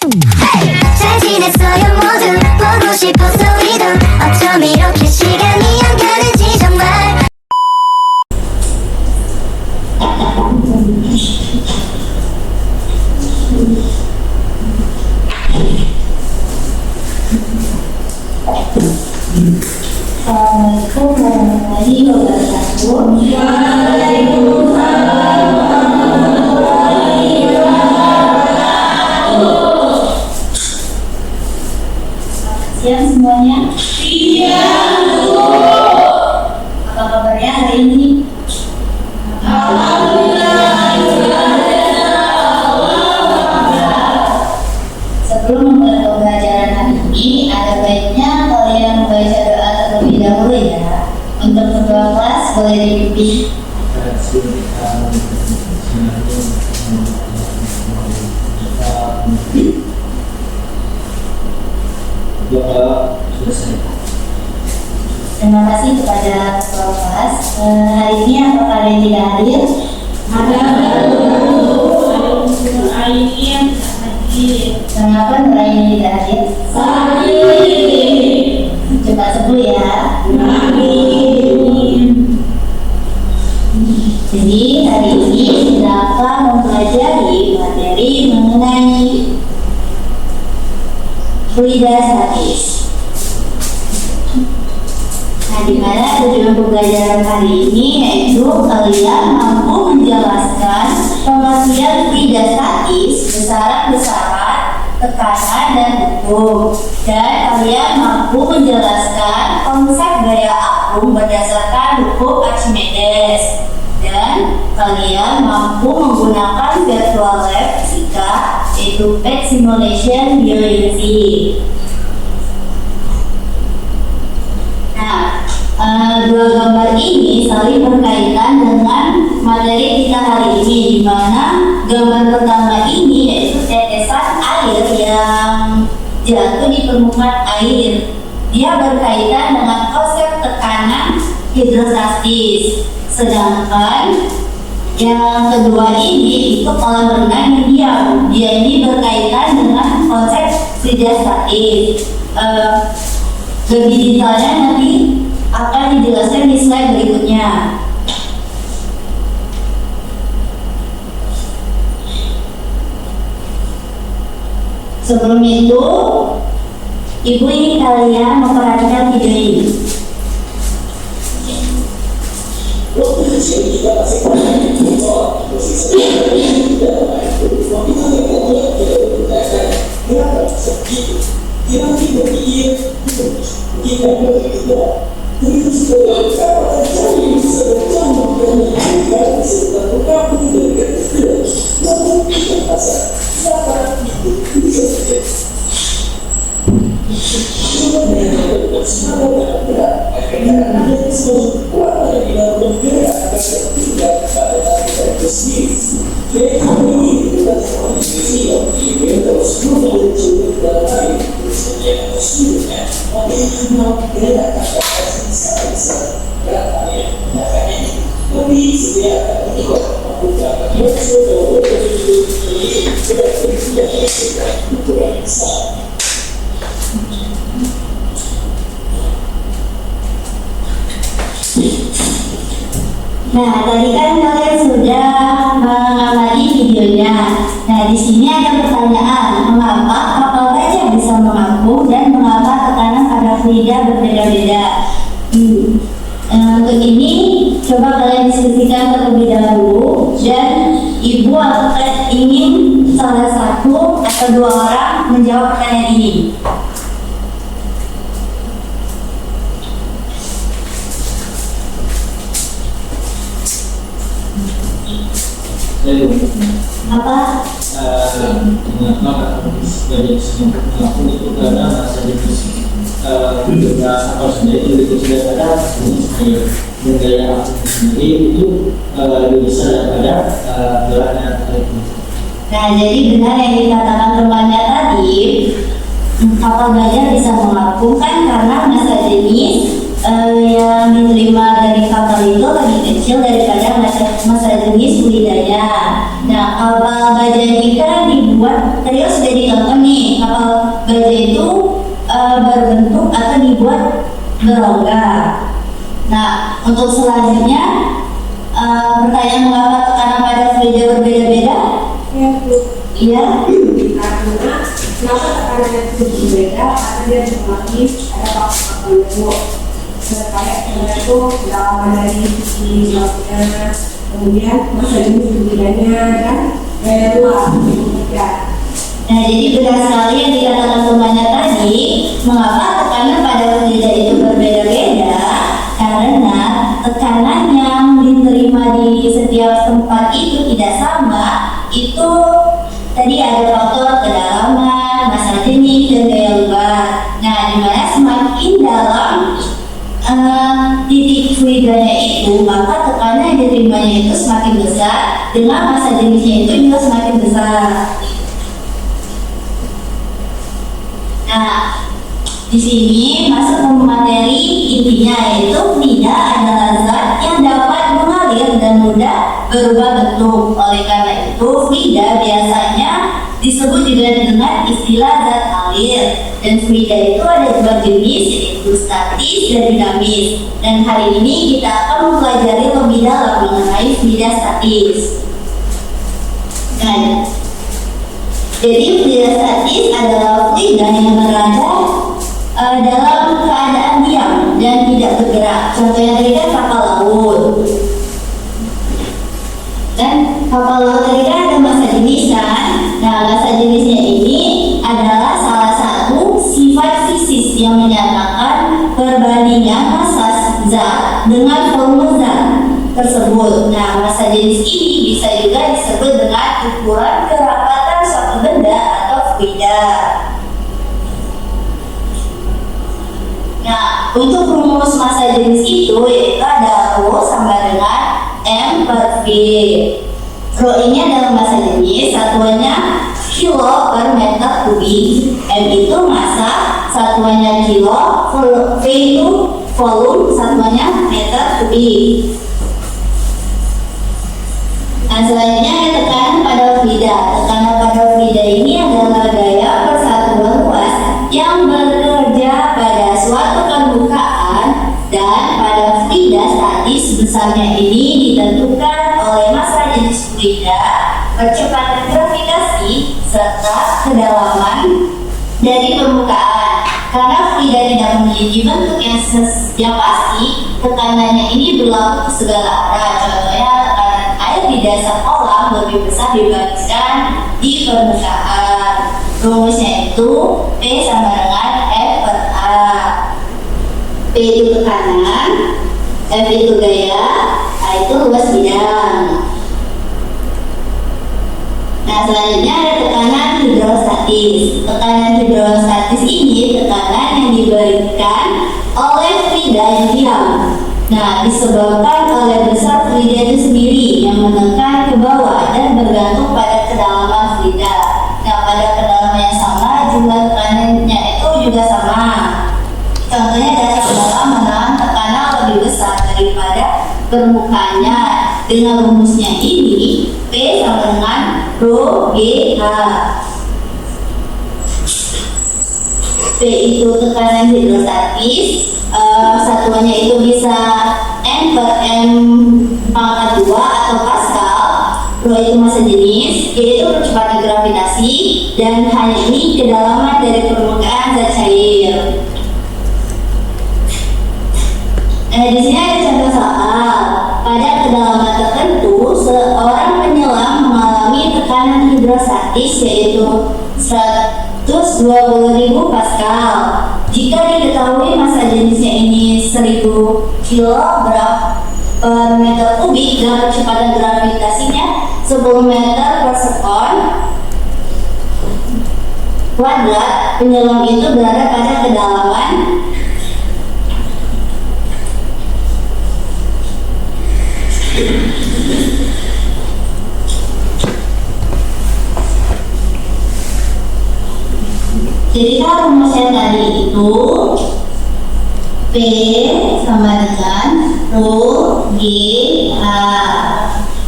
잘 지냈어요 모두 보고 싶어서 우리도 어쩜 이렇게 시간이 안 가는지 정말. Siang semuanya. Siang, Bu. Apa kabarnya hari ini? Sebelum memulai pembelajaran hari ini, ada baiknya kalian membaca doa terlebih dahulu ya. Untuk ketua kelas boleh dipimpin. Terima kasih kepada ketua kelas. Hari ini apakah ada yang tidak hadir? Ada. Hari ini yang tidak hadir. Kenapa Nura ini tidak hadir? Sakit. Cepat sembuh ya. Amin. Jadi hari ini kita akan mempelajari materi mengenai fluida statis. Nah, di mana tujuan pembelajaran hari ini yaitu kalian mampu menjelaskan pengertian fluida statis, besaran-besaran, tekanan dan hukum, dan kalian mampu menjelaskan konsep gaya apung berdasarkan hukum Archimedes, dan kalian mampu menggunakan virtual lab fisika yaitu PET simulation bioenergy. Nah, dua gambar ini saling berkaitan dengan materi kita hari ini, di mana gambar pertama ini yaitu tetesan air yang jatuh di permukaan air. Dia berkaitan dengan konsep tekanan hidrostatis. Sedangkan yang kedua ini itu kolam renang yang diam. Dia ini berkaitan dengan konsep fluida statis. Lebih detailnya nanti akan dijelaskan di slide berikutnya. Sebelum itu, Ibu ingin kalian memperhatikan video ini. Nah, tadi kan kalian sudah mengamati videonya. Nah, di sini ada pertanyaan, mengapa kapal baja bisa mengapung dan mengapa tekanan pada fluida berbeda-beda? Untuk ini, coba kalian diskusikan terlebih dahulu, dan Ibu akan ingin salah satu atau dua orang menjawab pertanyaan ini. Apa? Mengapa banyak mengaku itu karena masa jenis kapal sendiri itu sudah ada jenis gaya sendiri itu lebih besar daripada geraknya itu. Nah, jadi benar yang dikatakan temannya tadi, kapal baja bisa mengapung kan karena massa jenis yang diterima dari kapal itu lebih kecil daripada massa jenis fluidanya. Nah, kapal baja kita dibuat tadi kan sudah dicontoh nih, kapal baja itu berbentuk atau dibuat berongga. Nah, untuk selanjutnya pertanyaan mengapa tekanan pada fluida berbeda-beda? Ya, Bu. Iya. Karena kenapa tekanannya itu berbeda? Karena dia otomatis ada faktor-faktor Bu. Kayak itu kedalaman dari sisi lautnya, kemudian masa jenis ketiganya kan gaya luar ya. Nah, jadi benar sekali yang dikatakan temannya tadi, mengapa tekanan pada fluida itu berbeda-beda? Karena tekanan yang diterima di setiap tempat itu tidak sama. Itu tadi ada faktor kedalaman, massa jenis, dan gaya luar. Nah, dimana semakin dalam titik fluidanya itu, maka tekanan yang diterimanya itu semakin besar, dengan massa jenisnya itu juga semakin besar. Nah, di sini masuk ke materi intinya, yaitu fluida adalah zat yang dapat mengalir dan mudah berubah bentuk. Oleh karena itu, fluida biasanya disebut juga dengan istilah zat alir. Dan fluida itu ada dua jenis, yaitu statis dan dinamis. Dan hari ini kita akan mempelajari lebih dalam mengenai fluida statis. Nah, jadi fluida statis adalah fluida yang berada dalam keadaan diam dan tidak bergerak. Contohnya tadi kan kapal laut. Dan kapal laut tadi kan ada massa jenis kan. Nah, massa jenisnya ini adalah salah satu sifat fisis yang menyatakan perbandingan massa zat dengan volume zat tersebut. Nah, massa jenis ini bisa juga disebut dengan ukuran kerapatan suatu benda atau fluida. Nah, untuk rumus massa jenis itu yaitu ada Rho sama dengan M per V. Rho ini adalah massa jenis, satuannya kilo per meter kubik. M itu massa, satuannya kilo. V itu volume, satuannya meter kubik. Nah, selanjutnya ada tekanan pada fluida. Tekanan pada fluida ini adalah gaya persatuan luas yang bekerja pada suatu permukaan, dan pada fluida statis besarnya ini ditentukan oleh massa jenis fluida, percepatan gravitasi, serta kedalaman dari permukaan. Karena fluida tidak memiliki bentuk yang pasti, tekanannya ini berlaku ke segala arah. Contohnya tekanan air di dasar kolam lebih besar dibandingkan di permukaan. Rumusnya itu P sama dengan F per A. P itu tekanan, F itu gaya, A itu luas bidang. Nah, selanjutnya ada tekanan hidrostatis. Tekanan hidrostatis ini tekanan yang diberikan oleh fluida yang diam. Nah, disebabkan oleh besar fluida itu sendiri yang menekan ke bawah dan bergantung pada kedalaman fluida. Nah, pada kedalaman yang sama, jumlah tekanannya itu juga sama. Contohnya dasar dalam menahan tekanan lebih besar daripada permukaannya. Dengan rumusnya ini, P sama dengan Rho GH. P itu tekanan hidrostatis, satuannya itu bisa N per M pangkat 2 atau Pascal. Rho itu massa jenis, G itu percepatan gravitasi, dan hanya ini kedalaman dari permukaan zat cair. Nah, di sini ada contoh soal. Pada kedalaman tertentu, seorang penyelam mengalami tekanan hidrostatis yaitu 120.000 Pascal. Jika diketahui massa jenisnya ini 1000 kilogram per meter kubik dan percepatan gravitasinya 10 meter per sekon kuadrat, penyelam itu berada pada kedalaman jadi kalau rumusnya tadi itu P sama dengan Rho GH.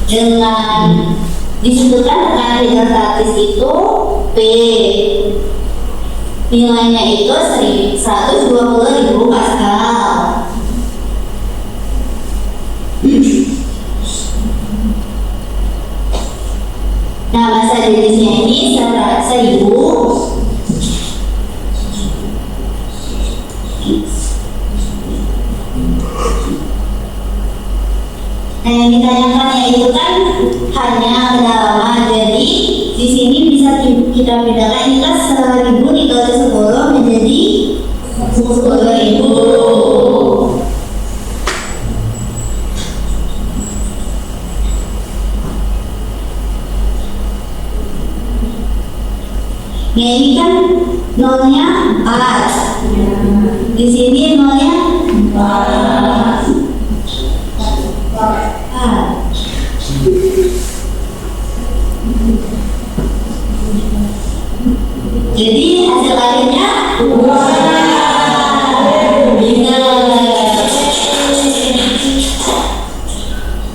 Dengan disebutkan tekanan hidrostatis itu P. Nilainya itu 120.000 Pascal. Nah, massa jenisnya ini 1.000. Nah, yang ditanyakan yaitu kan hanya kedalaman. Jadi di sini bisa kita bedakan ini kan 1.000 dikali 10 menjadi 10.000. Ya, ini kan nolnya 4. Di sini nolnya 4. Jadi hasil akhirnya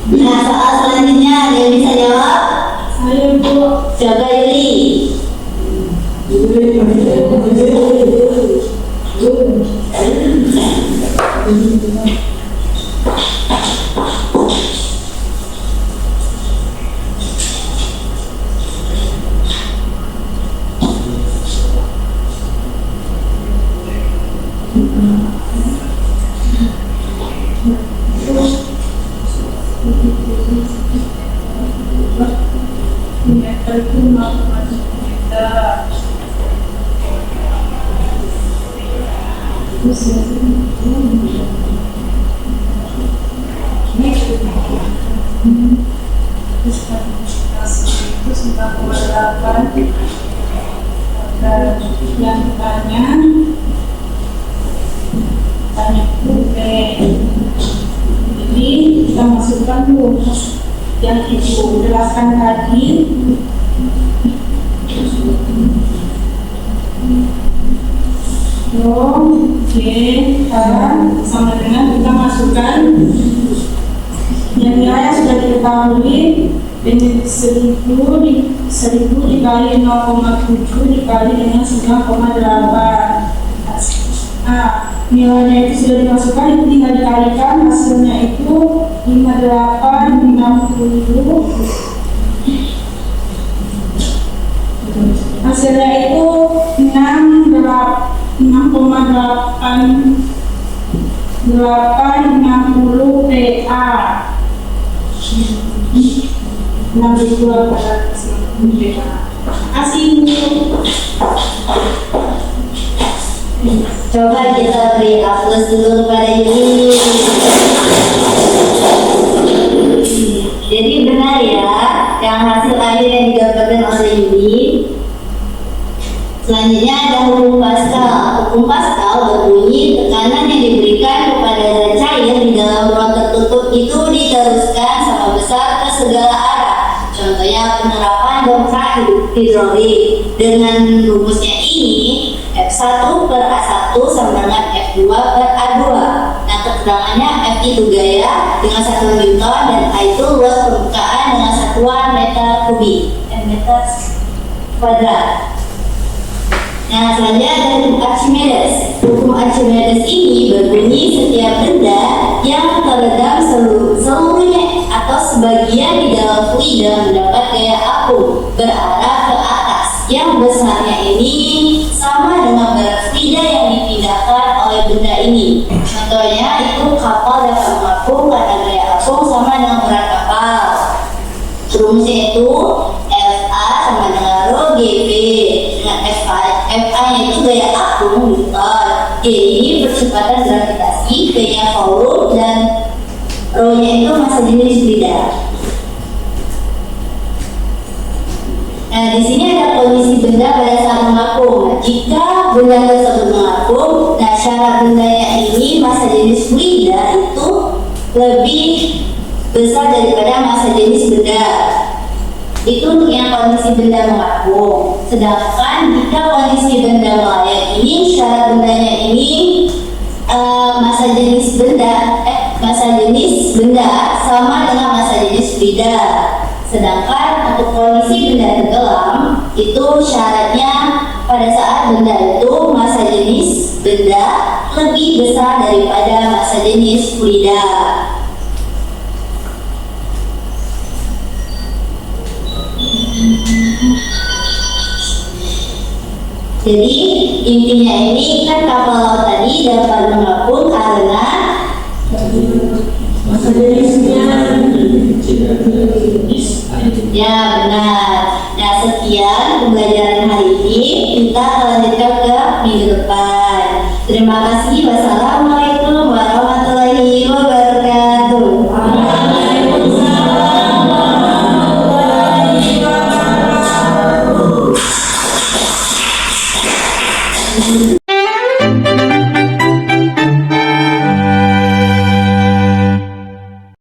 Nah, soal selanjutnya ada yang bisa jawab? Saya Bu. Coba Yuli. Meter itu 0,1 meter. Itu 9,8. Dan yang tanya itu P. Jadi kita masukkan dulu yang ibu jelaskan tadi. Oke, sama dengan kita masukkan yang nilai yang sudah diketahui dengan 1000 dikali 0,7 dikali dengan 9,8. Nah, nilainya itu sudah dimasukkan, itu tinggal dikalikan, hasilnya itu 5860. Hasilnya itu 6,860 PA. 6.860 PA. Asing. Coba kita beri aplaus dulu kepada Yuli. Jadi benar ya, yang hasil akhir yang didapatkan oleh Yuli. Selanjutnya ada hukum Pascal. Hukum Pascal berbunyi tekanan yang diberikan kepada zat cair di dalam ruang tertutup itu diteruskan sama besar ke segala arah. Contohnya penerapan dongkrak hidrolik. Dengan rumusnya ini F1 per A1 sama dengan F2 per A2. Nah, keterangannya F itu gaya dengan 1 Newton dan A itu luas permukaan dengan satuan meter kubik, meter kuadrat. Nah, selanjutnya ada hukum Archimedes. Hukum Archimedes ini berbunyi setiap benda yang terendam seluruhnya atau sebagian di dalam fluida mendapat gaya apung berarah ke atas, yang besarnya ini sama dengan berat fluida yang dipindahkan oleh benda ini. Contohnya itu kapal dapat mengapung karena gaya apung sama dengan berat kapal. Rumusnya itu FA sama dengan rho GP, dengan FA itu gaya apung Newton, G ini percepatan gravitasi, P nya volume, dan rho nya itu massa jenis fluida. Nah, di sini ada kondisi benda pada saat mengapung. Nah, jika benda tersebut mengapung, nah syarat bendanya ini massa jenis fluida itu lebih besar daripada massa jenis benda. Itu untuk yang kondisi benda mengapung. Sedangkan jika kondisi benda melayang ini, syarat bendanya ini massa jenis benda sama dengan massa jenis fluida. Sedangkan untuk kondisi benda tenggelam Itu syaratnya pada saat benda itu massa jenis benda lebih besar daripada massa jenis fluida. Jadi intinya ini kan kapal laut tadi dapat mengapung karena masa jenisnya lebih kecil dari jenis ya benar. Nah sekian pembelajaran hari ini, kita lanjutkan ke